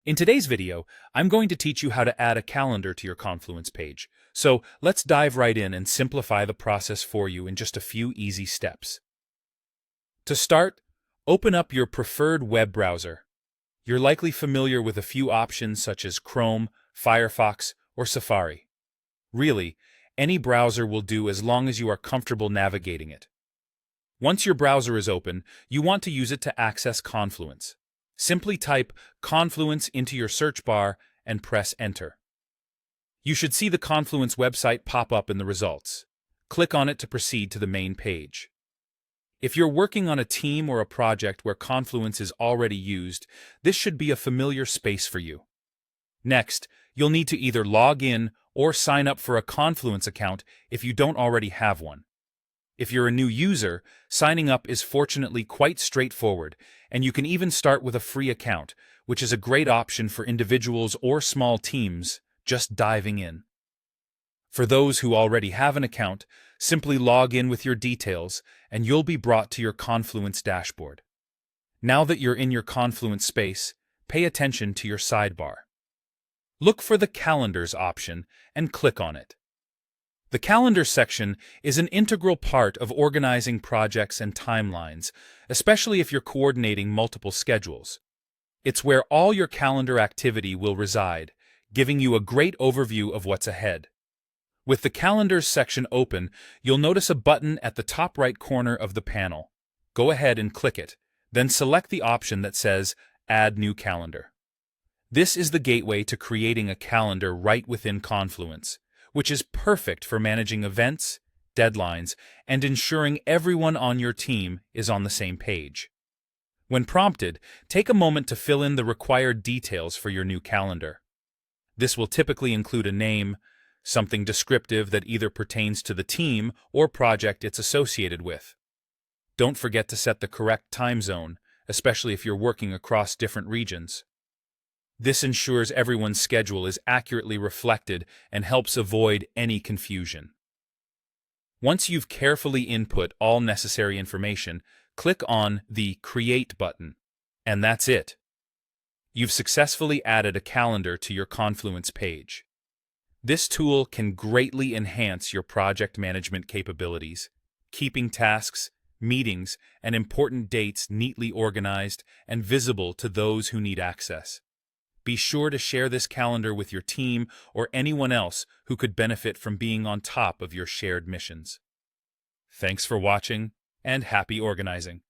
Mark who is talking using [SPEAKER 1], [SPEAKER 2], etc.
[SPEAKER 1] In today's video, I'm going to teach you how to add a calendar to your Confluence page. So let's dive right in and simplify the process for you in just a few easy steps. To start, open up your preferred web browser. You're likely familiar with a few options such as Chrome, Firefox, or Safari. Really, any browser will do as long as you are comfortable navigating it. Once your browser is open, you want to use it to access Confluence. Simply type Confluence into your search bar and press Enter. You should see the Confluence website pop up in the results. Click on it to proceed to the main page. If you're working on a team or a project where Confluence is already used, this should be a familiar space for you. Next, you'll need to either log in or sign up for a Confluence account if you don't already have one. If you're a new user, signing up is fortunately quite straightforward, and you can even start with a free account, which is a great option for individuals or small teams just diving in. For those who already have an account, simply log in with your details, and you'll be brought to your Confluence dashboard. Now that you're in your Confluence space, pay attention to your sidebar. Look for the Calendars option and click on it. The Calendar section is an integral part of organizing projects and timelines, especially if you're coordinating multiple schedules. It's where all your calendar activity will reside, giving you a great overview of what's ahead. With the Calendars section open, you'll notice a button at the top right corner of the panel. Go ahead and click it, then select the option that says Add New Calendar. This is the gateway to creating a calendar right within Confluence, which is perfect for managing events, deadlines, and ensuring everyone on your team is on the same page. When prompted, take a moment to fill in the required details for your new calendar. This will typically include a name, something descriptive that either pertains to the team or project it's associated with. Don't forget to set the correct time zone, especially if you're working across different regions. This ensures everyone's schedule is accurately reflected and helps avoid any confusion. Once you've carefully input all necessary information, click on the Create button, and that's it. You've successfully added a calendar to your Confluence page. This tool can greatly enhance your project management capabilities, keeping tasks, meetings, and important dates neatly organized and visible to those who need access. Be sure to share this calendar with your team or anyone else who could benefit from being on top of your shared missions. Thanks for watching, and happy organizing!